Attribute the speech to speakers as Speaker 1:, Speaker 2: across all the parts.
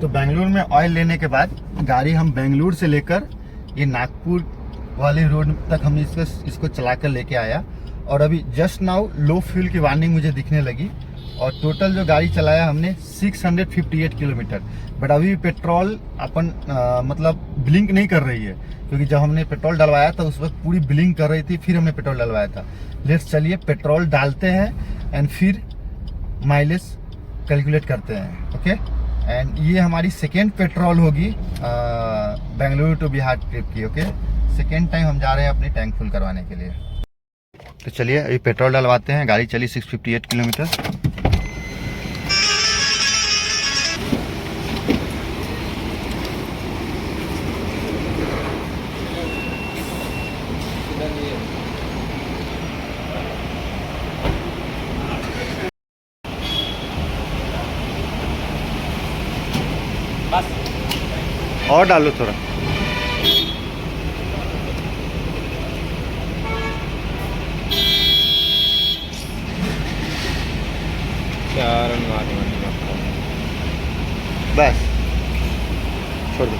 Speaker 1: तो बेंगलुरु में ऑयल लेने के बाद गाड़ी हम बेंगलुरु से लेकर ये नागपुर वाले रोड तक हमने इसको चला कर लेके आया और अभी जस्ट नाउ लो फ्यूल की वार्निंग मुझे दिखने लगी और टोटल जो गाड़ी चलाया हमने 658 किलोमीटर। बट अभी पेट्रोल अपन मतलब ब्लिंक नहीं कर रही है, क्योंकि जब हमने पेट्रोल डलवाया था उस वक्त पूरी ब्लिंक कर रही थी, फिर हमने पेट्रोल डलवाया था। लेट्स चलिए पेट्रोल डालते हैं एंड फिर माइलेज कैलकुलेट करते हैं। ओके, एंड ये हमारी सेकेंड पेट्रोल होगी बेंगलुरु टू बिहार ट्रिप की। ओके, सेकेंड टाइम हम जा रहे हैं अपनी टैंक फुल करवाने के लिए। तो चलिए अभी पेट्रोल डलवाते हैं। गाड़ी चली 658 किलोमीटर। और डालो थोड़ा। बस छोड़ दो।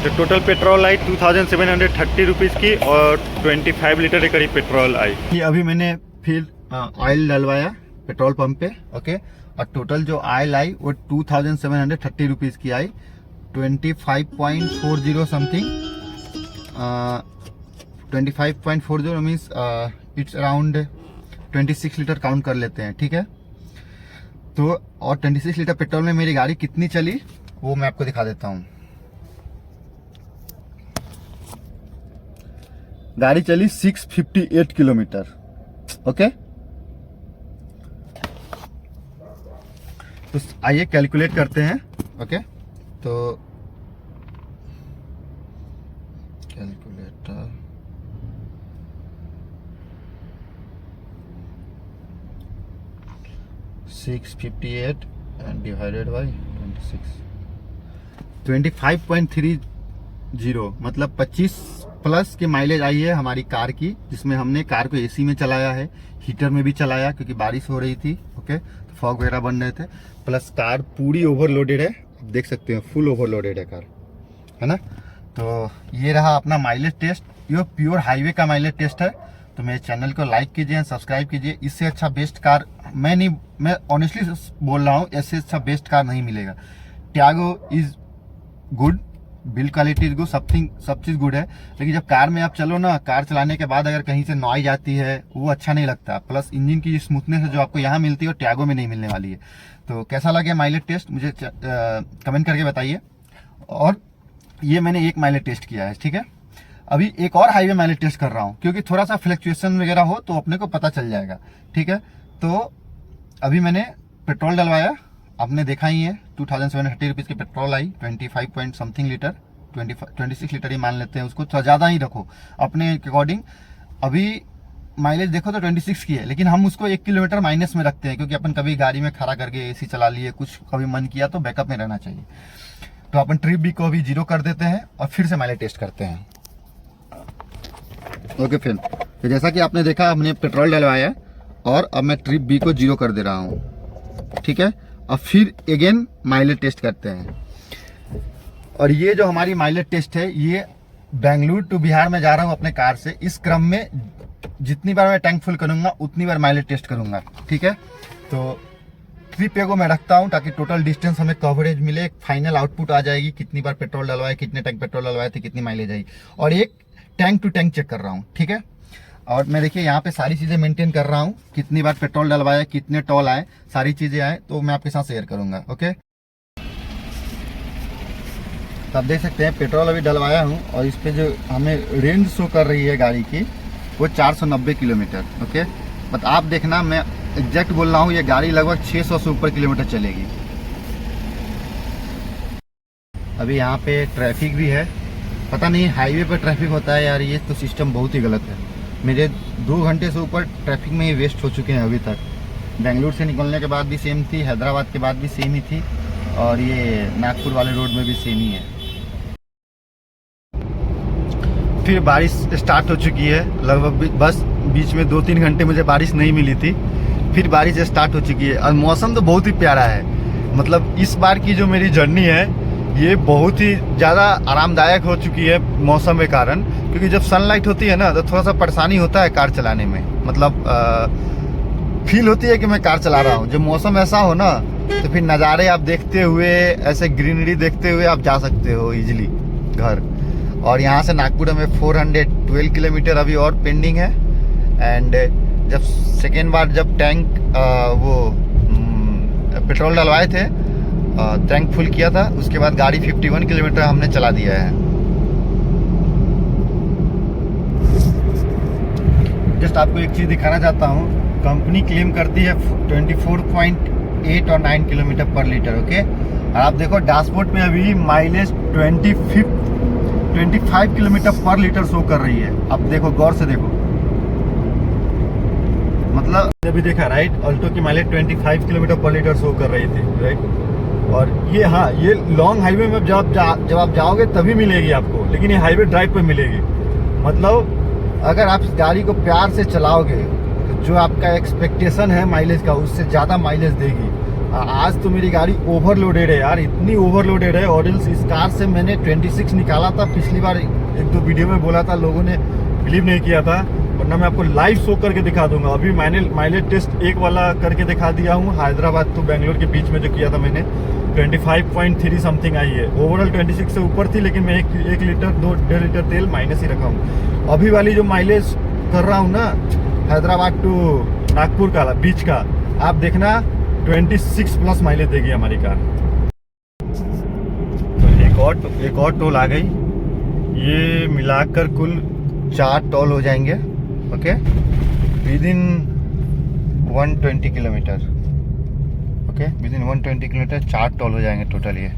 Speaker 1: तो टोटल पेट्रोल आई 2730 रुपीज़ की और 25 लीटर के करीब पेट्रोल आई। ये अभी मैंने फिर ऑयल डलवाया पेट्रोल पंप पे। ओके, और टोटल जो ऑयल आई वो 2730 रुपीज़ की आई। 25.40 something, 25.40 means it's around 26 litre count कर लेते हैं। ठीक है, तो और 26 लीटर पेट्रोल में मेरी गाड़ी कितनी चली वो मैं आपको दिखा देता हूँ। गाड़ी चली 658 किलोमीटर। ओके, तो आइए कैलकुलेट करते हैं। ओके, तो कैलकुलेटर 658 and divided by 26, 25.30 मतलब 25 प्लस की माइलेज आई है हमारी कार की, जिसमें हमने कार को एसी में चलाया है, हीटर में भी चलाया क्योंकि बारिश हो रही थी। ओके, तो फॉग वगैरह बन रहे थे, प्लस कार पूरी ओवरलोडेड है, देख सकते हैं फुल ओवरलोडेड है कार, है ना। तो ये रहा अपना माइलेज टेस्ट। ये प्योर हाईवे का माइलेज टेस्ट है। तो मेरे चैनल को लाइक कीजिए, सब्सक्राइब कीजिए। इससे अच्छा बेस्ट कार मैं ऑनेस्टली बोल रहा हूँ, इससे अच्छा बेस्ट कार नहीं मिलेगा। Tiago is good, build quality is good, सब चीज़ गुड है, लेकिन जब कार में आप चलो ना, कार चलाने के बाद अगर कहीं से नॉइज आती है वो अच्छा नहीं लगता। प्लस इंजन की स्मूथनेस है जो आपको यहाँ मिलती है वो टियागो में नहीं मिलने वाली है। तो कैसा लगे माइलेज टेस्ट मुझे कमेंट करके बताइए। और ये मैंने एक माइलेज टेस्ट किया है। ठीक है, अभी एक और हाईवे माइलेज टेस्ट कर रहा हूँ, क्योंकि थोड़ा सा फ्लक्चुएशन वगैरह हो तो अपने को पता चल जाएगा। ठीक है, तो अभी मैंने पेट्रोल डलवाया, आपने देखा ही है 2730 रुपीज़ की पेट्रोल आई। 25 पॉइंट समथिंग लीटर, 26 लीटर ही मान लेते हैं उसको, तो ज़्यादा ही रखो अपने अकॉर्डिंग। अभी माइलेज देखो तो 26 की है, लेकिन हम उसको 1 किलोमीटर माइनस में रखते हैं, क्योंकि अपन कभी गाड़ी में खड़ा करके एसी चला लिए, कुछ कभी मन किया तो बैकअप में रहना चाहिए। तो अपन ट्रिप बी को अभी 0 कर देते हैं और फिर से माइलेज टेस्ट करते हैं। ओके फ्रेंड, तो जैसा कि आपने देखा हमने पेट्रोल डलवाया और अब मैं ट्रिप बी को 0 कर दे रहा हूँ। ठीक है, अब फिर अगेन माइलेज टेस्ट करते हैं। और ये जो हमारी माइलेज टेस्ट है, ये बेंगलुरु टू बिहार में जा रहा हूँ अपने कार से। इस क्रम में जितनी बार मैं टैंक फुल करूंगा उतनी बार माइलेज टेस्ट करूंगा। ठीक है, तो ट्रिप ए को मैं रखता हूँ ताकि टोटल डिस्टेंस हमें कवरेज मिले, एक फाइनल आउटपुट आ जाएगी, कितनी बार पेट्रोल डलवाए, कितने टैंक पेट्रोल डलवाए थे, कितनी माइलेज आई। और एक टैंक टू टैंक चेक कर रहा हूँ। ठीक है, और मैं देखिए यहाँ पे सारी चीज़ें मेंटेन कर रहा हूँ, कितनी बार पेट्रोल डलवाया, कितने टोल आए, सारी चीज़ें आए तो मैं आपके साथ शेयर करूँगा। ओके, तो आप देख सकते हैं पेट्रोल अभी डलवाया हूँ और इस पे जो हमें रेंज शो कर रही है गाड़ी की वो 490 किलोमीटर। ओके, बट आप देखना मैं एग्जैक्ट बोल रहा हूँ, ये गाड़ी लगभग 600 से ऊपर किलोमीटर चलेगी। अभी यहाँ पे ट्रैफिक भी है, पता नहीं हाईवे पर ट्रैफिक होता है यार, ये तो सिस्टम बहुत ही गलत है। मेरे 2 घंटे से ऊपर ट्रैफिक में ही वेस्ट हो चुके हैं अभी तक। बेंगलुरु से निकलने के बाद भी सेम थी, हैदराबाद के बाद भी सेम ही थी, और ये नागपुर वाले रोड में भी सेम ही है। फिर बारिश स्टार्ट हो चुकी है लगभग, बस बीच में 2-3 घंटे मुझे बारिश नहीं मिली थी, फिर बारिश स्टार्ट हो चुकी है और मौसम तो बहुत ही प्यारा है। मतलब इस बार की जो मेरी जर्नी है ये बहुत ही ज़्यादा आरामदायक हो चुकी है मौसम के कारण, क्योंकि जब सनलाइट होती है ना तो थोड़ा सा परेशानी होता है कार चलाने में। मतलब फील होती है कि मैं कार चला रहा हूँ। जब मौसम ऐसा हो ना तो फिर नज़ारे आप देखते हुए, ऐसे ग्रीनरी देखते हुए आप जा सकते हो इजीली घर। और यहाँ से नागपुर में 412 किलोमीटर अभी और पेंडिंग है। एंड जब सेकेंड बार जब टैंक पेट्रोल डलवाए थे, टैंक फुल किया था, उसके बाद गाड़ी 51 किलोमीटर हमने चला दिया है। जस्ट आपको एक चीज़ दिखाना चाहता हूँ, कंपनी क्लेम करती है 24.8 और 9 किलोमीटर पर लीटर। ओके, और आप देखो डैशबोर्ड में अभी माइलेज 25 किलोमीटर पर लीटर शो कर रही है। अब देखो, गौर से देखो, मतलब अभी देखा राइट, ऑल्टो की माइलेज 25 किलोमीटर पर लीटर शो कर रही थी राइट। और ये हाँ, ये लॉन्ग हाईवे में जब आप जाओगे तभी मिलेगी आपको, लेकिन ये हाईवे ड्राइव पे मिलेगी। मतलब अगर आप इस गाड़ी को प्यार से चलाओगे तो जो आपका एक्सपेक्टेशन है माइलेज का, उससे ज़्यादा माइलेज देगी। आज तो मेरी गाड़ी ओवरलोडेड है यार, इतनी ओवरलोडेड है। ऑडियंस, इस कार से मैंने 26 निकाला था पिछली बार, एक दो वीडियो में बोला था, लोगों ने बिलीव नहीं किया था, वरना मैं आपको लाइव शो करके दिखा दूंगा। अभी मैंने माइलेज टेस्ट एक वाला करके दिखा दिया हूँ, हैदराबाद तो बेंगलोर के बीच में जो किया था मैंने, 25.3 समथिंग आई है। ओवरऑल 26 से ऊपर थी, लेकिन मैं एक लीटर 2.5 लीटर तेल माइनस ही रखा हूँ। अभी वाली जो माइलेज कर रहा हूँ ना, हैदराबाद टू नागपुर का बीच का, आप देखना 26 प्लस माइलेज देगी हमारी कार। तो एक और टोल आ गई, ये मिलाकर कुल 4 टोल हो जाएंगे। Okay, with in 120 kilometre. Okay, with in 120 kilometre 4 toll हो जाएंगे टोटल ये।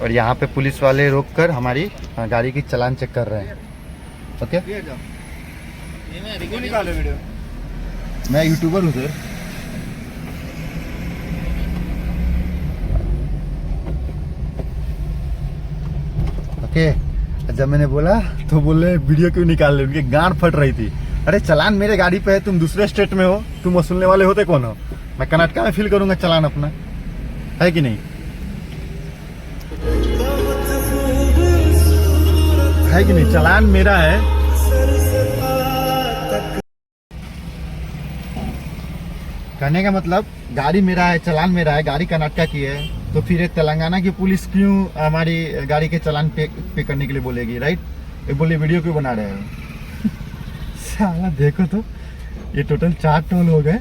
Speaker 1: और यहाँ पे पुलिस वाले रोक कर हमारी गाड़ी की चालान चेक कर रहे हैं। ओके, मैं यूट्यूबर हूँ सर। ओके, जब मैंने बोला तो बोले वीडियो क्यों निकाल रहे, उनकी गांड फट रही थी। अरे चालान मेरे गाड़ी पे है, तुम दूसरे स्टेट में हो, तुम वसूलने वाले होते कौन हो? मैं कर्नाटका में फिल करूंगा चालान अपना, है कि नहीं? है कि नहीं? चालान मेरा है। कहने का मतलब गाड़ी मेरा है, चालान मेरा है, गाड़ी कर्नाटका की है, तो फिर तेलंगाना की पुलिस क्यों हमारी गाड़ी के चालान पे करने के लिए बोलेगी राइट? ये बोले वीडियो क्यों बना रहे हो? साला देखो तो, ये टोटल 4 टोल हो गए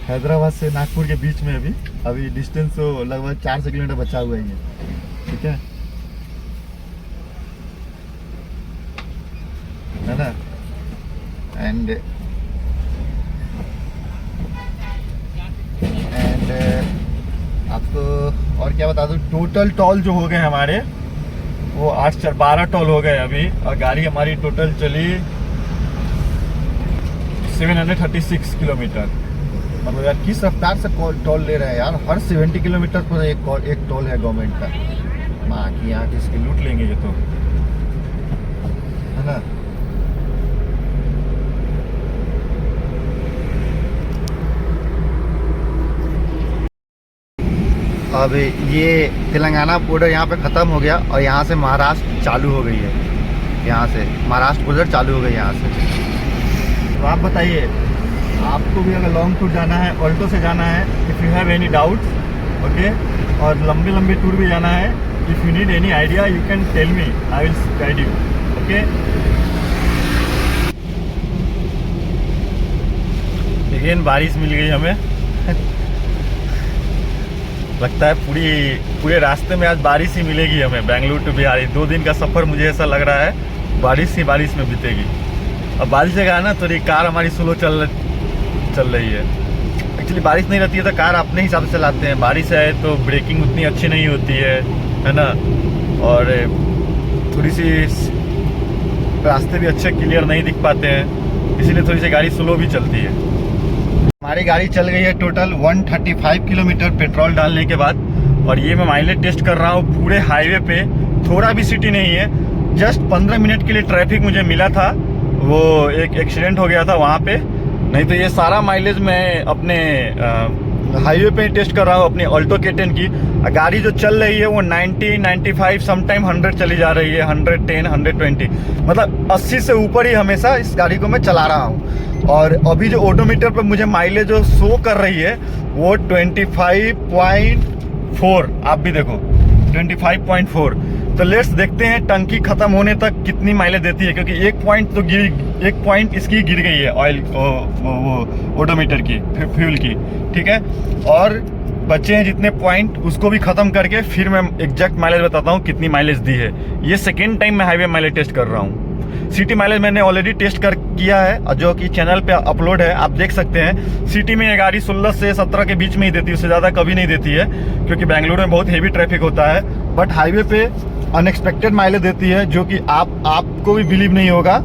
Speaker 1: हैदराबाद से नागपुर के बीच में। अभी डिस्टेंस तो लगभग 400 किलोमीटर बचा हुआ है, ठीक है ना? एंड आपको और क्या बता दूं, टोटल टोल जो हो गए हमारे वो 12 टोल हो गए अभी। और गाड़ी हमारी टोटल चली 736 किलोमीटर। मतलब यार किस रफ्तार से टोल ले रहे हैं यार, हर 70 किलोमीटर पर एक टोल है गवर्नमेंट का। माँ की यहाँ किसकी लूट लेंगे ये तो, है ना? अब ये तेलंगाना बॉर्डर यहाँ पे ख़त्म हो गया और यहाँ से महाराष्ट्र चालू हो गई है। यहाँ से महाराष्ट्र बॉर्डर चालू हो गई यहाँ से। तो आप बताइए, आपको भी अगर लॉन्ग टूर जाना है, ऑल्टो से जाना है, if you have any doubts, okay, और लंबे लंबे टूर भी जाना है, if you need any idea you can tell me, I will guide you. Okay, again बारिश मिल गई हमें। लगता है पूरे रास्ते में आज बारिश ही मिलेगी हमें, बेंगलुरु टू बिहारी। 2 दिन का सफ़र मुझे ऐसा लग रहा है बारिश ही बारिश में बीतेगी। अब बारिश जगह ना थोड़ी कार हमारी स्लो चल रही है। एक्चुअली बारिश नहीं रहती है तो कार अपने हिसाब से चलाते हैं, बारिश है तो ब्रेकिंग उतनी अच्छी नहीं होती है ना, और थोड़ी सी रास्ते भी अच्छे क्लियर नहीं दिख पाते हैं, इसीलिए थोड़ी सी गाड़ी स्लो भी चलती है। हमारी गाड़ी चल गई है टोटल 135 किलोमीटर पेट्रोल डालने के बाद। और ये मैं माइलेज टेस्ट कर रहा हूँ पूरे हाईवे पे, थोड़ा भी सिटी नहीं है। जस्ट 15 मिनट के लिए ट्रैफिक मुझे मिला था, वो एक एक्सीडेंट हो गया था वहाँ पे,
Speaker 2: नहीं तो ये सारा माइलेज मैं अपने हाईवे पे ही टेस्ट कर रहा हूँ अपनी ऑल्टो K10 की। गाड़ी जो चल रही है वो 90, 95, समटाइम 100 चली जा रही है, 110, 120, मतलब 80 से ऊपर ही हमेशा इस गाड़ी को मैं चला रहा हूँ। और अभी जो ओडोमीटर पर मुझे माइलेज जो शो कर रही है वो 25.4, आप भी देखो 25.4। तो लेट्स देखते हैं टंकी खत्म होने तक कितनी माइलेज देती है, क्योंकि एक पॉइंट इसकी गिर गई है ऑयल वो ओडोमीटर की, फ्यूल की, ठीक है। और बचे हैं जितने पॉइंट उसको भी खत्म करके फिर मैं एग्जैक्ट माइलेज बताता हूँ कितनी माइलेज दी है। ये सेकेंड टाइम मैं हाईवे माइलेज टेस्ट कर रहा हूँ। सिटी माइलेज मैंने ऑलरेडी टेस्ट कर किया है, जो कि चैनल पे अपलोड है, आप देख सकते हैं। सिटी में ये गाड़ी 16 से 17 के बीच में ही देती है, उससे ज़्यादा कभी नहीं देती है, क्योंकि बेंगलुरु में बहुत हेवी ट्रैफिक होता है। बट हाईवे पे अनएक्सपेक्टेड माइलेज देती है, जो कि आपको भी बिलीव नहीं होगा।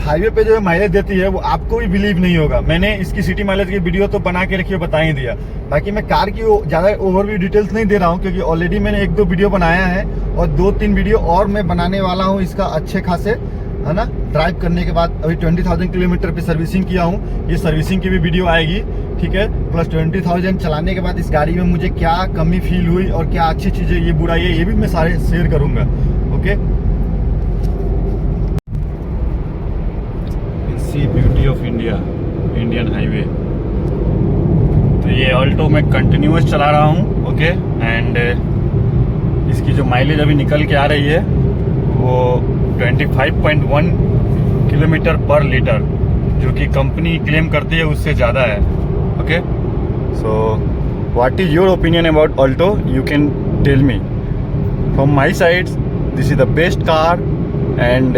Speaker 2: हाईवे पे जो माइलेज देती है वो आपको भी बिलीव नहीं होगा। मैंने इसकी सिटी माइलेज की वीडियो तो बना के रखी, बता ही दिया। बाकी मैं कार की ज़्यादा ओवरव्यू डिटेल्स नहीं दे रहा हूँ, क्योंकि ऑलरेडी मैंने 1-2 वीडियो बनाया है और 2-3 वीडियो और मैं बनाने वाला हूँ इसका अच्छे खासे, है ना। ड्राइव करने के बाद अभी 20,000 किलोमीटर पे सर्विसिंग किया हूँ, ये सर्विसिंग की भी वीडियो आएगी, ठीक है। प्लस 20,000 चलाने के बाद इस गाड़ी में मुझे क्या कमी फील हुई और क्या अच्छी चीज़ें, ये बुराई है, ये भी मैं सारे शेयर करूँगा, okay. Beauty of India, Indian highway. तो ये ऑल्टो में कंटिन्यूअस चला रहा हूँ, ओके। एंड इसकी जो माइलेज अभी निकल के आ रही है वो 25.1 किलोमीटर पर लीटर, जो कि कंपनी क्लेम करती है उससे ज़्यादा है, okay. So what is your opinion about Alto, you can tell me. From my side this is the best car, and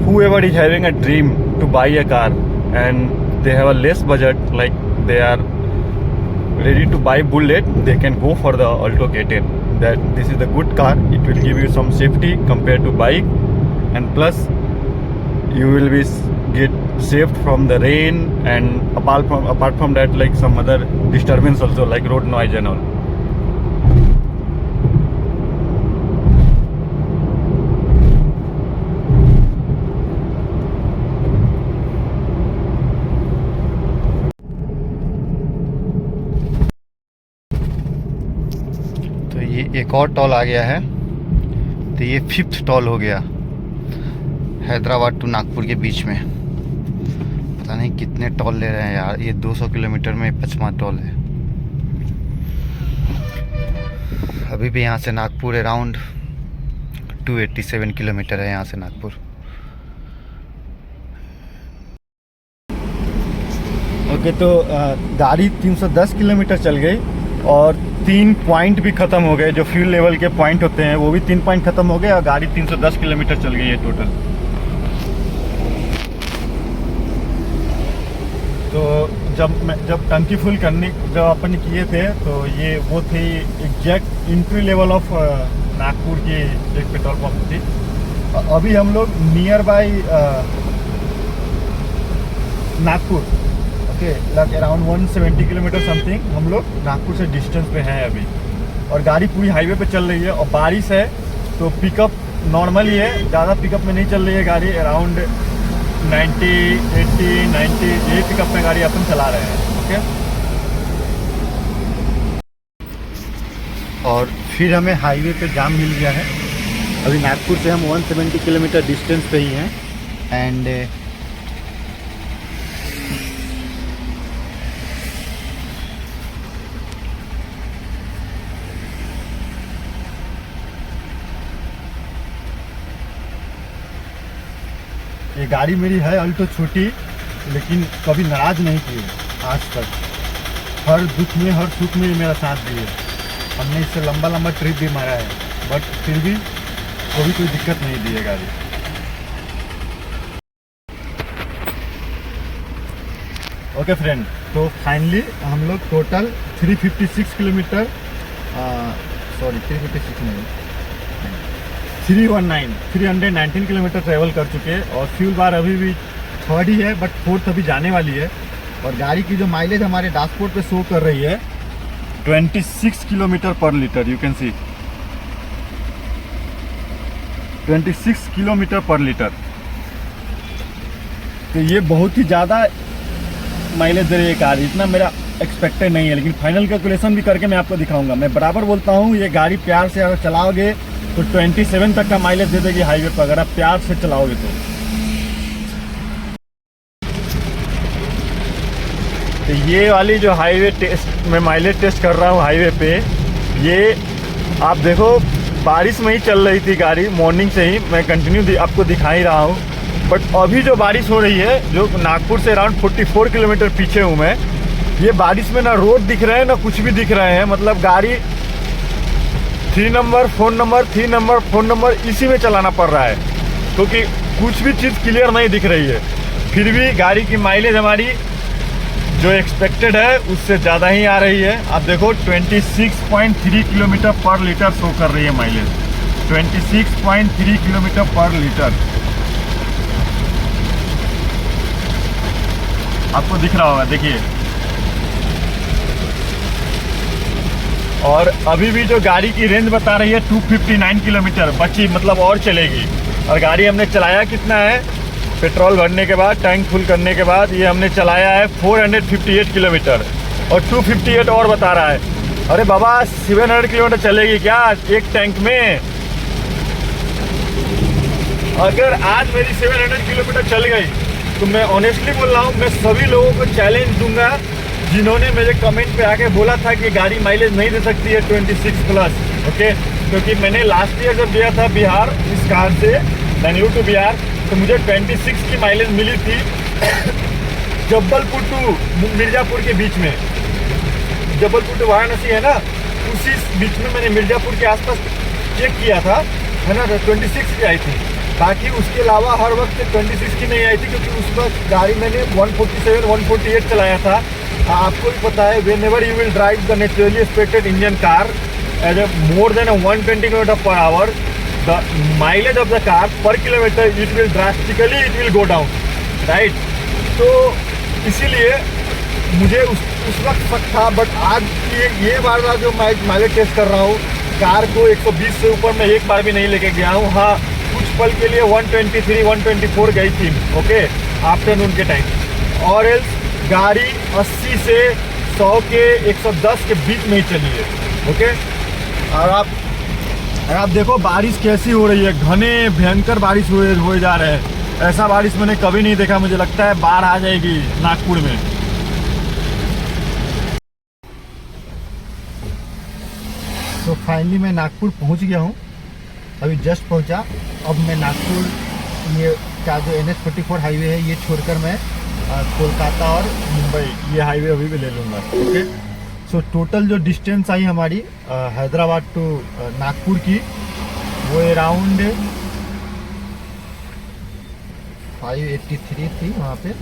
Speaker 2: whoever is having a dream to buy a car and they have a less budget, like they are ready to buy bullet, they can go for the Alto K10. That this is the good car, it will give you some safety compared to bike, and plus you will be get saved from the rain, and apart from that, like some other disturbance also, like road noise and all.
Speaker 1: ये एक और toll आ गया है, तो ये 5th toll हो गया Hyderabad to Nagpur के बीच में। पता नहीं कितने टॉल ले रहे हैं यार, ये 200 किलोमीटर में 5वां टॉल है। अभी भी यहाँ से नागपुर अराउंड 287 किलोमीटर है यहाँ से नागपुर। ओके, तो गाड़ी 310 किलोमीटर चल गई और 3 पॉइंट भी ख़त्म हो गए, जो फ्यूल लेवल के पॉइंट होते हैं वो भी 3 पॉइंट ख़त्म हो गए, और गाड़ी 310 किलोमीटर चल गई है टोटल। तो जब टंकी फुल करने जब अपन किए थे, तो ये वो थी exact entry level of Nagpur की एक पेट्रोल पंप थी। अभी हम लोग near by Nagpur, okay, like around 170 kilometre something हम लोग नागपुर से डिस्टेंस पे हैं अभी। और गाड़ी पूरी हाईवे पे चल रही है, और बारिश है तो पिकअप नॉर्मल ही है, ज़्यादा पिकअप में नहीं चल रही है गाड़ी। अराउंड 90, 80, 90 ये पिकअप में गाड़ी अपन चला रहे हैं, ओके। और फिर हमें हाईवे पे जाम मिल गया है। अभी नागपुर से हम 170 किलोमीटर डिस्टेंस पे ही हैं, एंड ये गाड़ी मेरी है अल्टो छोटी, लेकिन कभी नाराज़ नहीं की आज तक। हर दुख में हर सुख में मेरा साथ दिए। हमने इससे लंबा लंबा ट्रिप भी मारा है, बट फिर भी कभी कोई दिक्कत नहीं दी है गाड़ी। ओके फ्रेंड, तो फाइनली हम लोग टोटल 356 किलोमीटर, सॉरी 356 नहीं, 319 किलोमीटर ट्रेवल कर चुके हैं। और फ्यूल बार अभी भी 3rd ही है, बट 4th अभी जाने वाली है। और गाड़ी की जो माइलेज हमारे डैशबोर्ड पे शो कर रही है 26 किलोमीटर पर litre, you can see.
Speaker 2: 26 kilometre पर लीटर। तो ये बहुत ही ज़्यादा माइलेज दे रही है कार, इतना मेरा एक्सपेक्टेड नहीं है, लेकिन फाइनल कैलकुलेशन भी करके मैं आपको दिखाऊंगा। मैं बराबर बोलता हूँ ये गाड़ी प्यार से अगर चलाओगे तो 27 तक का माइलेज दे देगी हाईवे पर, अगर आप प्यार से चलाओगे तो ये वाली जो हाईवे टेस्ट मैं माइलेज टेस्ट कर रहा हूँ हाईवे पे, ये आप देखो बारिश में ही चल रही थी गाड़ी, मॉर्निंग से ही मैं कंटिन्यू आपको दिखा ही रहा हूँ। बट अभी जो बारिश हो रही है, जो नागपुर से अराउंड 44 किलोमीटर पीछे हूँ मैं, ये बारिश में ना रोड दिख रहे हैं ना कुछ भी दिख रहे हैं। मतलब गाड़ी 3 number phone number 3 number phone number इसी में चलाना पड़ रहा है, क्योंकि कुछ भी चीज़ क्लियर नहीं दिख रही है। फिर भी गाड़ी की माइलेज हमारी जो एक्सपेक्टेड है उससे ज़्यादा ही आ रही है। आप देखो 26.3 किलोमीटर पर लीटर शो कर रही है माइलेज, 26.3 किलोमीटर पर लीटर आपको दिख रहा होगा, देखिए। और अभी भी जो गाड़ी की रेंज बता रही है 259 किलोमीटर बची, मतलब और चलेगी। और गाड़ी हमने चलाया कितना है, पेट्रोल भरने के बाद, टैंक फुल करने के बाद ये हमने चलाया है 458 किलोमीटर, और 258 और बता रहा है। अरे बाबा 700 किलोमीटर चलेगी क्या एक टैंक में? अगर आज मेरी 700 किलोमीटर चल गई तो मैं ऑनेस्टली बोल रहा हूँ, मैं सभी लोगों को चैलेंज दूंगा जिन्होंने मेरे कमेंट पे आके बोला था कि गाड़ी माइलेज नहीं दे सकती है 26 प्लस, ओके। क्योंकि मैंने लास्ट ईयर जब दिया था बिहार इस कार से, बेंगलुरु टू बिहार, तो मुझे 26 की माइलेज मिली थी जबलपुर टू मिर्ज़ापुर के बीच में। जबलपुर टू वाराणसी है ना, उसी बीच में मैंने मिर्ज़ापुर के आसपास चेक किया था, है ना, 26 की आई थी। बाकी उसके अलावा हर वक्त 26 की नहीं आई थी, क्योंकि उस वक्त गाड़ी मैंने 147 148 चलाया था। आपको भी पता है, whenever you will drive the naturally expected Indian car as a more than 120 kilometre per hour, the mileage of the car per kilometre it will drastically it will go down, right. तो इसीलिए मुझे उस वक्त शक था। But आज ये बार जो मैं माइलेज टेस्ट कर रहा हूँ, कार को 120 से ऊपर मैं एक बार भी नहीं लेके गया हूँ। हाँ, कुछ पल के लिए 123 124 गई थी, ओके, आफ्टरनून के टाइम। और एल्स गाड़ी 80 से 100 के 110 के बीच में ही चली है, ओके। और आप देखो बारिश कैसी हो रही है, घने भयंकर बारिश हो जा रहे हैं। ऐसा बारिश मैंने कभी नहीं देखा, मुझे लगता है बाढ़ आ जाएगी नागपुर में।
Speaker 1: तो फाइनली मैं नागपुर पहुंच गया हूं, अभी जस्ट पहुंचा। अब मैं नागपुर ये का जो NH44 हाईवे है ये छोड़कर मैं कोलकाता और मुंबई ये हाईवे अभी भी ले लूँगा, ओके। सो टोटल जो डिस्टेंस आई हमारी हैदराबाद टू नागपुर की, वो अराउंड 583 थी वहाँ पे।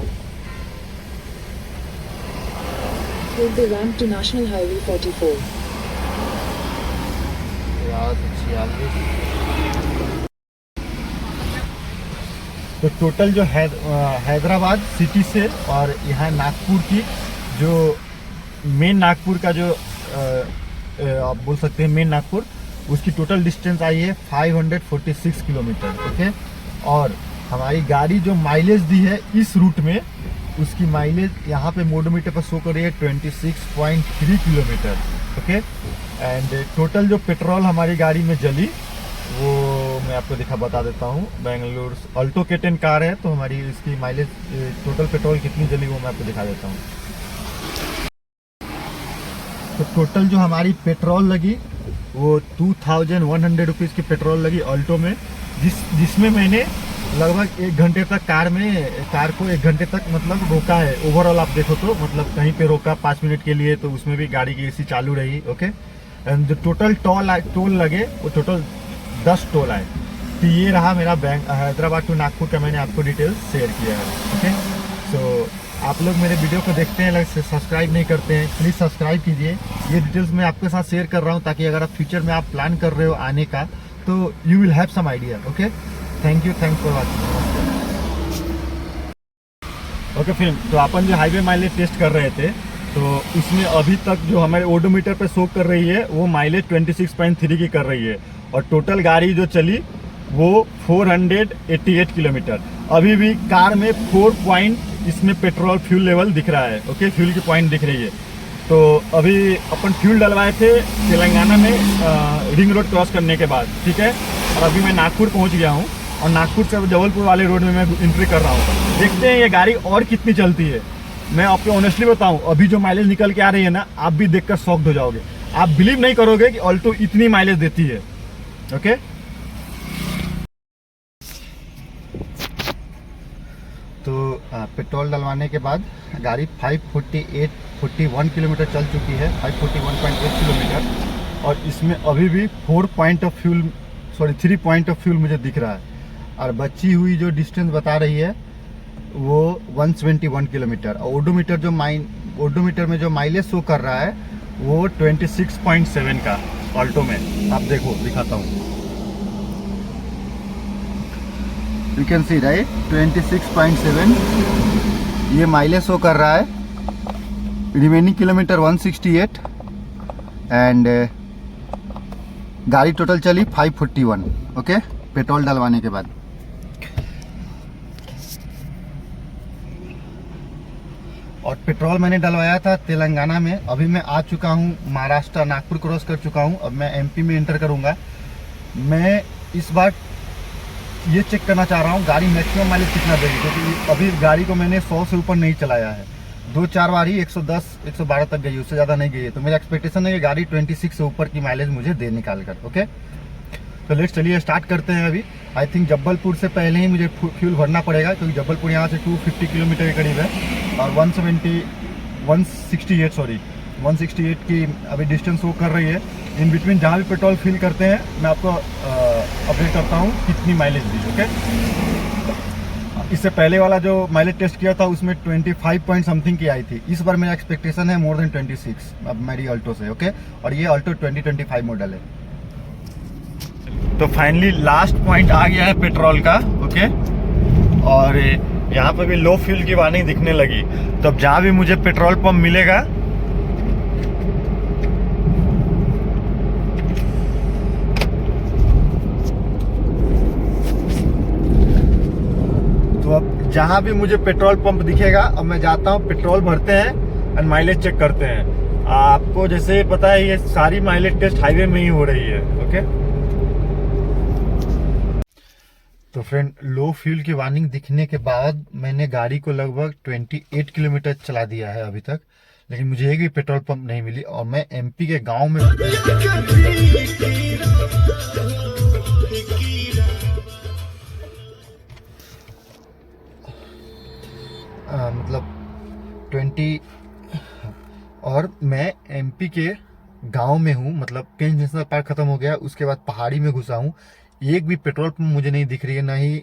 Speaker 3: Take the ramp to National Highway 44.
Speaker 1: याद 46। तो टोटल जो हैदराबाद सिटी से और यहाँ नागपुर की जो मेन नागपुर का जो आप बोल सकते हैं मेन नागपुर, उसकी टोटल डिस्टेंस आई है 546 किलोमीटर, ओके। और हमारी गाड़ी जो माइलेज दी है इस रूट में, उसकी माइलेज यहाँ पे मोडोमीटर पर शो कर रही है 26.3 किलोमीटर, ओके। एंड टोटल जो पेट्रोल हमारी गाड़ी में जली वो मैं आपको बता देता हूँ। बेंगलुरु अल्टो K10 कार है, तो हमारी इसकी माइलेज टोटल पेट्रोल कितनी जली वो मैं आपको दिखा देता हूँ। तो टोटल जो हमारी पेट्रोल लगी वो 2100 रुपीज़ की पेट्रोल लगी अल्टो में, जिसमें मैंने लगभग 1 घंटे तक कार को 1 घंटे तक मतलब रोका है। ओवरऑल आप देखो तो मतलब कहीं पे रोका 5 मिनट के लिए, तो उसमें भी गाड़ी की AC चालू रही, ओके। एंड जो टोटल टोल लगे वो टोटल 10 टोल आए। तो ये रहा मेरा हैदराबाद टू नागपुर का, मैंने आपको डिटेल्स शेयर किया है, ओके। सो आप लोग मेरे वीडियो को देखते हैं, सब्सक्राइब नहीं करते हैं, प्लीज़ सब्सक्राइब कीजिए। ये डिटेल्स मैं आपके साथ शेयर कर रहा हूँ ताकि अगर आप फ्यूचर में आप प्लान कर रहे हो आने का, तो you will have some idea, okay. Thanks for watching.
Speaker 2: Okay फिर तो अपन जो हाईवे माइलेज टेस्ट कर रहे थे, तो इसमें अभी तक जो हमारे ओडोमीटर पे शो कर रही है वो माइलेज 26.3 की कर रही है। और टोटल गाड़ी जो चली वो 488 किलोमीटर। अभी भी कार में 4 पॉइंट इसमें पेट्रोल फ्यूल लेवल दिख रहा है। ओके, फ्यूल की पॉइंट दिख रही है। तो अभी अपन फ्यूल डलवाए थे तेलंगाना में रिंग रोड क्रॉस करने के बाद, ठीक है। और अभी मैं नागपुर पहुंच गया हूं और नागपुर से जबलपुर वाले रोड में मैं एंट्री कर रहा हूं। देखते हैं ये गाड़ी और कितनी चलती है। मैं आपको ऑनेस्टली बताऊं, अभी जो माइलेज निकल के आ रही है ना, आप भी देखकर शॉक्ड हो जाओगे। आप बिलीव नहीं करोगे कि ऑल्टो इतनी माइलेज देती है। ओके,
Speaker 1: तो पेट्रोल डलवाने के बाद गाड़ी 541 किलोमीटर चल चुकी है, 541.8 किलोमीटर। और इसमें अभी भी 3 पॉइंट ऑफ फ्यूल मुझे दिख रहा है। और बची हुई जो डिस्टेंस बता रही है वो 171 किलोमीटर। और ओडोमीटर में जो माइलेज शो कर रहा है वो 26.7 का ऑल्टो में। आप देखो, दिखाता हूँ, यू कैन सी राइट, 26.7 ये माइलेज शो कर रहा है। रिमेनिंग किलोमीटर 168 एंड गाड़ी टोटल चली 541। ओके, पेट्रोल डलवाने के बाद। और पेट्रोल मैंने डलवाया था तेलंगाना में। अभी मैं आ चुका हूँ महाराष्ट्र, नागपुर क्रॉस कर चुका हूँ। अब मैं एमपी में एंटर करूँगा। मैं इस बार ये चेक करना चाह रहा हूँ गाड़ी मैक्सिमम माइलेज कितना देगी, क्योंकि अभी गाड़ी को मैंने 100 से ऊपर नहीं चलाया है। 2-4 बार ही 110-112 तक गई, उससे ज़्यादा नहीं गई है। तो मेरा एक्सपेक्टेशन है कि गाड़ी 26 से ऊपर की माइलेज मुझे दे निकाल कर। ओके, तो लेट्स चलिए स्टार्ट करते हैं। अभी आई थिंक जबलपुर से पहले ही मुझे फ्यूल भरना पड़ेगा, क्योंकि जबलपुर यहाँ से 250 किलोमीटर के करीब है। और 168 की अभी डिस्टेंस वो कर रही है। इन बिटवीन जहाँ भी पेट्रोल फिल करते हैं मैं आपको अपडेट करता हूँ कितनी माइलेज दी। ओके, इससे पहले वाला जो माइलेज टेस्ट किया था उसमें 25 पॉइंट समथिंग की आई थी। इस बार मेरा एक्सपेक्टेशन है मोर देन 26 अब मेरी ऑल्टो से। ओके, और ये ऑल्टो 2025 मॉडल है।
Speaker 2: तो फाइनली लास्ट पॉइंट आ गया है पेट्रोल का। ओके, और यहाँ पे भी लो फ्यूल की वार्निंग दिखने लगी। तो अब जहाँ भी मुझे पेट्रोल पंप मिलेगा जहां भी मुझे पेट्रोल पंप दिखेगा, अब मैं जाता हूं, पेट्रोल भरते हैं और माइलेज चेक करते हैं। आपको जैसे पता है ये सारी माइलेज टेस्ट हाईवे में ही हो रही है। ओके, तो फ्रेंड, लो फ्यूल की वार्निंग दिखने के बाद मैंने गाड़ी को लगभग 28 किलोमीटर चला दिया है अभी तक, लेकिन मुझे एक भी पेट्रोल पंप नहीं मिली। और मैं एमपी के गाँव में मतलब 20 और मैं एमपी के गांव में हूँ। मतलब पेंच नेशनल पार्क खत्म हो गया, उसके बाद पहाड़ी में घुसा हूँ। एक भी पेट्रोल पंप मुझे नहीं दिख रही है, ना ही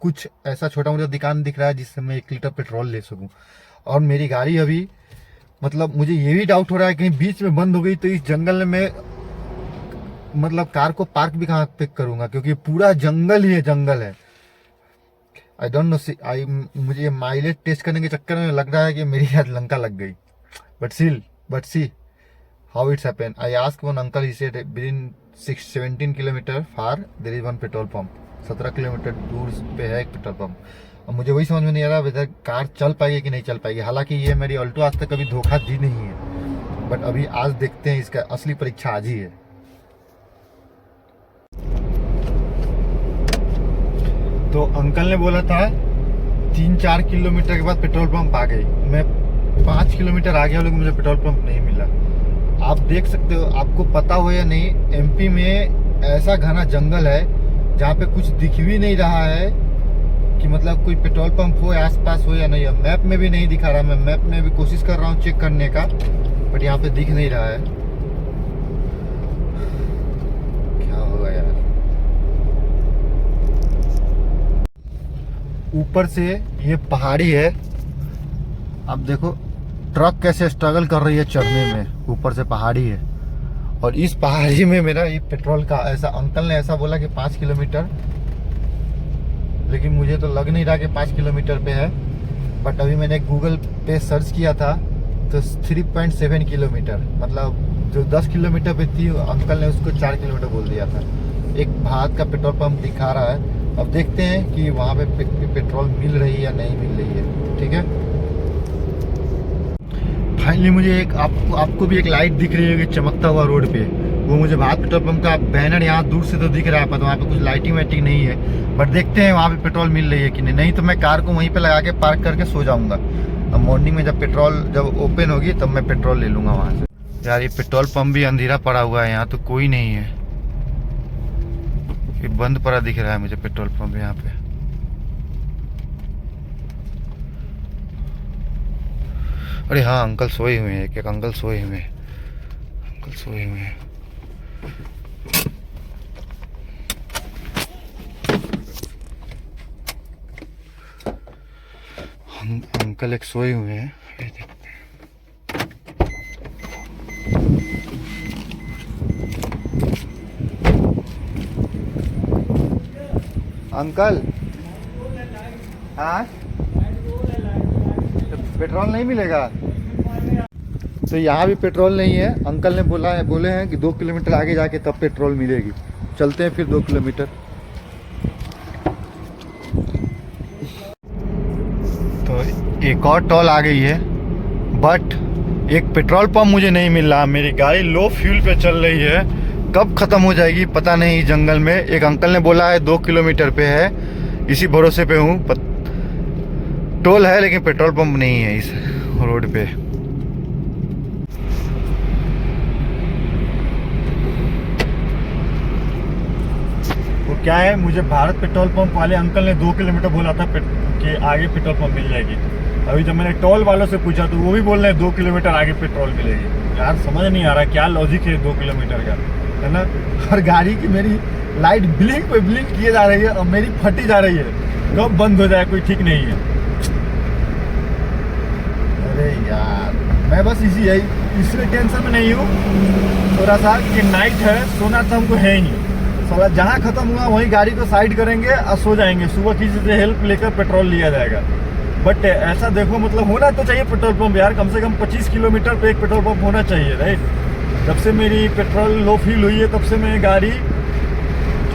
Speaker 2: कुछ ऐसा छोटा मोटा दुकान दिख रहा है जिससे मैं 1 लीटर पेट्रोल ले सकूँ। और मेरी गाड़ी अभी, मतलब मुझे ये भी डाउट हो रहा है कहीं बीच में बंद हो गई तो इस जंगल में मतलब कार को पार्क भी कहाँ पे करूँगा, क्योंकि पूरा जंगल ही जंगल है। आई डोंट नो, मुझे माइलेज टेस्ट करने के चक्कर में लग रहा है कि मेरी शायद लंका लग गई। But see how it's happen. I ask one uncle, he said within 17 kilometre far there is one petrol pump. 17 kilometre दूर पे है एक पेट्रोल पंप। और मुझे वही समझ में नहीं आ रहा वेदर कार चल पाएगी कि नहीं चल पाएगी। हालांकि ये मेरी ऑल्टो आज तक कभी धोखा दी नहीं है, बट अभी आज देखते हैं, इसका असली परीक्षा आज ही है। तो अंकल ने बोला था 3-4 किलोमीटर के बाद पेट्रोल पंप आ गई। मैं 5 किलोमीटर आ गया, लेकिन मुझे पेट्रोल पंप नहीं मिला। आप देख सकते हो, आपको पता हो या नहीं, एमपी में ऐसा घना जंगल है जहाँ पे कुछ दिख भी नहीं रहा है कि मतलब कोई पेट्रोल पंप हो आसपास हो या नहीं। मैप में भी नहीं दिखा रहा। मैं मैप में भी कोशिश कर रहा हूँ चेक करने का, बट यहाँ पे दिख नहीं रहा है। क्या होगा यार। ऊपर से ये पहाड़ी है, अब देखो ट्रक कैसे स्ट्रगल कर रही है चढ़ने में। ऊपर से पहाड़ी है और इस पहाड़ी में मेरा ये पेट्रोल का ऐसा, अंकल ने ऐसा बोला कि 5 किलोमीटर, लेकिन मुझे तो लग नहीं रहा कि 5 किलोमीटर पे है। बट अभी मैंने गूगल पे सर्च किया था तो 3.7 किलोमीटर, मतलब जो 10 किलोमीटर पे थी अंकल ने उसको 4 किलोमीटर बोल दिया था।
Speaker 1: एक भारत का पेट्रोल पंप दिखा रहा है। अब देखते हैं कि वहाँ पे पेट्रोल मिल रही है या नहीं मिल रही है। ठीक है, फाइनली मुझे एक आपको भी एक लाइट दिख रही है चमकता हुआ रोड पे, वो मुझे भारत पेट्रोल पंप का बैनर यहाँ दूर से तो दिख रहा है, पर वहाँ पे कुछ लाइटिंग वाइटिंग नहीं है। बट देखते हैं वहाँ पे पेट्रोल मिल रही है कि नहीं तो मैं कार को वहीं पे लगा के पार्क करके सो जाऊँगा। अब मॉर्निंग में जब ओपन होगी तब मैं पेट्रोल ले लूँगा वहाँ से। यार ये पेट्रोल पंप भी अंधेरा पड़ा हुआ है, यहाँ तो कोई नहीं है, ये बंद पड़ा दिख रहा है मुझे पेट्रोल पंप यहाँ पे। अरे हाँ, अंकल सोए हुए हैं, एक अंकल सोए हुए हैं, अंकल सोए हुए हैं। अंकल एक सोए हुए हैं, ये देखते हैं। अंकल, हाँ तो पेट्रोल नहीं मिलेगा? तो यहाँ भी पेट्रोल नहीं है। अंकल ने बोले हैं कि 2 किलोमीटर आगे जाके तब पेट्रोल मिलेगी। चलते हैं फिर 2 किलोमीटर। तो एक और टोल आ गई है, बट एक पेट्रोल पंप मुझे नहीं मिल रहा। मेरी गाड़ी लो फ्यूल पे चल रही है, कब ख़त्म हो जाएगी पता नहीं। जंगल में एक अंकल ने बोला है 2 किलोमीटर पे है, इसी भरोसे पे हूँ। टोल है लेकिन पेट्रोल पंप नहीं है इस रोड पे। वो क्या है, मुझे भारत पेट्रोल पंप वाले अंकल ने 2 किलोमीटर बोला था कि आगे पेट्रोल पंप मिल जाएगी। अभी जब मैंने टोल वालों से पूछा तो वो भी बोल रहे हैं 2 किलोमीटर आगे पेट्रोल मिलेगी। यार समझ नहीं आ रहा क्या लॉजिक है 2 किलोमीटर का, है ना। हर गाड़ी की मेरी लाइट ब्लिंक पे ब्लिंक किए जा रही है और मेरी फटी जा रही है, कब बंद हो जाए कोई ठीक नहीं है। अरे यार मैं बस इसलिए टेंशन में नहीं हूँ थोड़ा सा कि नाइट है, सोना तो हमको है ही नहीं। साला जहाँ खत्म हुआ वहीं गाड़ी को साइड करेंगे और सो जाएंगे, सुबह किसी से हेल्प लेकर पेट्रोल लिया जाएगा। बट ऐसा देखो, मतलब होना तो चाहिए पेट्रोल पंप यार, कम से कम 25 किलोमीटर पे एक पेट्रोल पंप होना चाहिए, राइट। जब से मेरी पेट्रोल लो फील हुई है तब से मैं गाड़ी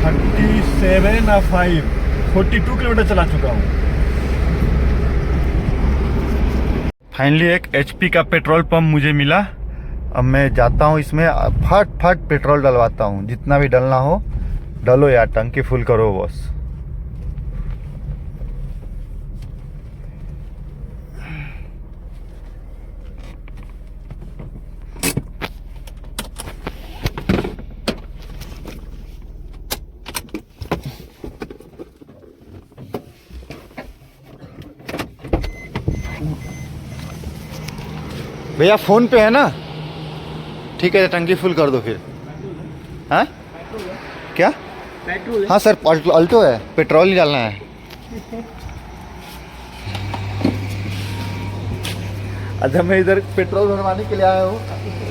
Speaker 1: 42 किलोमीटर चला चुका हूँ। फाइनली एक HP का पेट्रोल पंप मुझे मिला। अब मैं जाता हूँ इसमें, फट पेट्रोल डलवाता हूँ। जितना भी डलना हो डलो यार, टंकी फुल करो बस। भैया फोन पे है ना? ठीक है, टंकी फुल कर दो फिर। हाँ क्या? पेट्रोल? हाँ सर, अल्टो है, पेट्रोल ही डालना है। अच्छा मैं इधर पेट्रोल भरवाने के लिए आया हूँ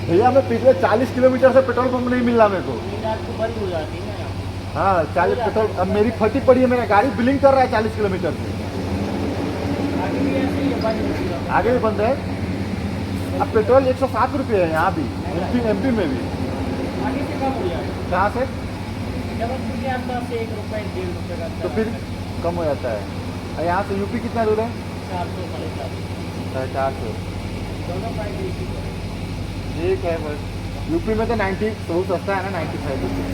Speaker 1: भैया। मैं पिछले 40 किलोमीटर से पेट्रोल पंप नहीं मिल रहा मेरे को। बंद हो जाती है ना। हाँ 40 पेट्रोल, अब मेरी फटी पड़ी है, मेरा गाड़ी ब्लिंक कर रहा है 40 किलोमीटर से। आगे भी बंद है। अब पेट्रोल 107 रुपये है यहाँ भी, MP में भी। आगे से कम हो जाएगा। कहाँ से? जबलपुर के आसपास से 1 रुपये 1.5 रुपये का। तो फिर कम हो जाता है। और यहाँ से यूपी कितना दूर है? 400 450 दोनों का ठीक है। बस यूपी में तो 90 बहुत सस्ता है ना, 95 रुपये।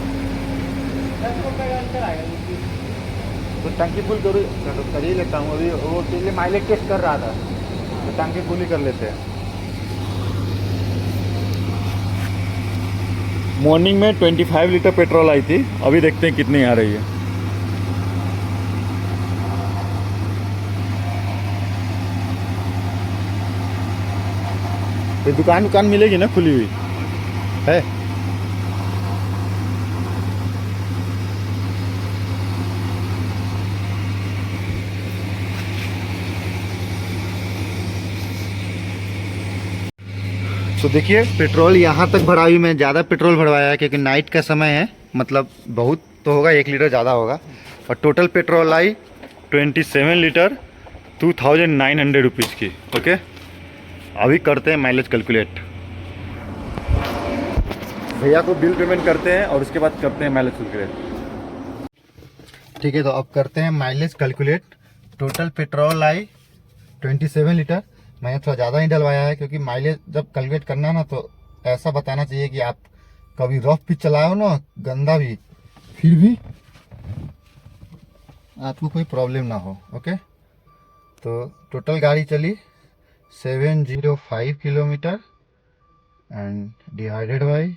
Speaker 1: 10 रुपये का अंतर आएगा यूपी। तो टंकी फुल कर ही लेता हूँ। अभी वो के लिए माइलेज टेस्ट कर रहा था, तो टंकी फुल ही कर लेते हैं। मॉर्निंग में 25 लीटर पेट्रोल आई थी, अभी देखते हैं कितनी आ रही है। तो दुकान मिलेगी ना खुली हुई है? तो देखिए पेट्रोल यहाँ तक भरा हुई, मैं ज़्यादा पेट्रोल भरवाया है क्योंकि नाइट का समय है, मतलब बहुत तो होगा, 1 लीटर ज़्यादा होगा। और टोटल पेट्रोल आई 27 लीटर 2900 रुपीज़ की। ओके, अभी करते हैं माइलेज कैलकुलेट। भैया को बिल पेमेंट करते हैं और उसके बाद करते हैं माइलेज कैलकुलेट। ठीक है, तो अब करते हैं माइलेज कैलकुलेट। टोटल पेट्रोल आई 27 लीटर। मैंने थोड़ा ज़्यादा ही डलवाया है क्योंकि माइलेज जब कैलकुलेट करना ना तो ऐसा बताना चाहिए कि आप कभी रफ भी चलाओ ना, गंदा भी, फिर भी आपको कोई प्रॉब्लम ना हो। ओके, तो टोटल गाड़ी चली 705 किलोमीटर एंड डिवाइडेड बाई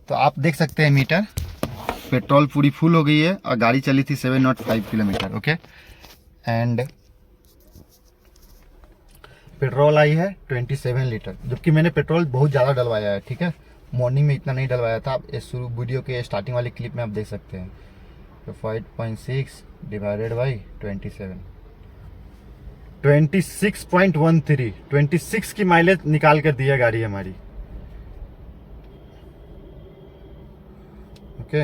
Speaker 1: तो आप देख सकते हैं मीटर, पेट्रोल पूरी फुल हो गई है और गाड़ी चली थी 705 किलोमीटर। ओके, एंड पेट्रोल आई है 27 लीटर, जबकि मैंने पेट्रोल बहुत ज़्यादा डलवाया है। ठीक है, मॉर्निंग में इतना नहीं डलवाया था। आप इस शुरू वीडियो के स्टार्टिंग वाली क्लिप में आप देख सकते हैं। तो 5.6 डिवाइडेड बाई 27, 26.13, 26 की माइलेज निकाल कर दी है गाड़ी हमारी। ओके,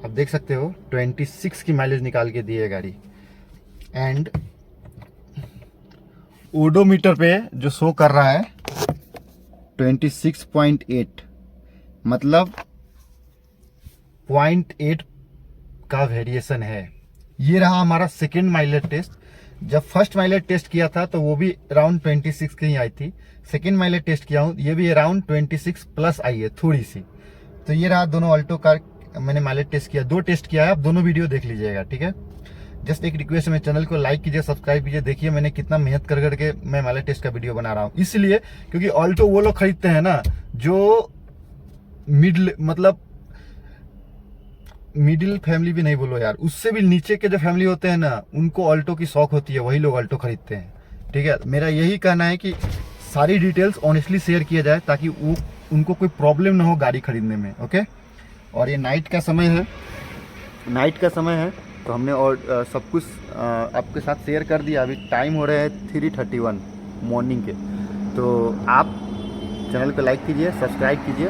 Speaker 1: आप देख सकते हो 26 की माइलेज निकाल के दी है गाड़ी। एंड ओडोमीटर पे जो शो कर रहा है 26.8, मतलब 0.8 का वेरिएशन है। ये रहा हमारा सेकेंड माइलेज टेस्ट। जब फर्स्ट माइलेज टेस्ट किया था तो वो भी अराउंड 26 की ही आई थी। सेकेंड माइलेज टेस्ट किया हूँ, ये भी अराउंड 26 प्लस आई है थोड़ी सी। तो ये रहा दोनों ऑल्टो कार मैंने माइलेज टेस्ट किया, 2 टेस्ट किया है। आप दोनों वीडियो देख लीजिएगा। ठीक है, जस्ट एक रिक्वेस्ट है, मेरे चैनल को लाइक कीजिए, सब्सक्राइब कीजिए। देखिए मैंने कितना मेहनत कर करके मैं माइलेज टेस्ट का वीडियो बना रहा हूँ, इसलिए क्योंकि ऑल्टो वो लोग खरीदते हैं ना जो मिडिल, मतलब मिडिल फैमिली भी नहीं बोलो यार, उससे भी नीचे के जो फैमिली होते हैं ना, उनको ऑल्टो की शौक होती है, वही लोग ऑल्टो खरीदते हैं। ठीक है, मेरा यही कहना है कि सारी डिटेल्स ऑनेस्टली शेयर किया जाए ताकि वो उनको कोई प्रॉब्लम ना हो गाड़ी खरीदने में। ओके, और ये नाइट का समय है, तो हमने और सब कुछ आपके साथ शेयर कर दिया। अभी टाइम हो रहे हैं 3:31 मॉर्निंग के। तो आप चैनल को लाइक कीजिए, सब्सक्राइब कीजिए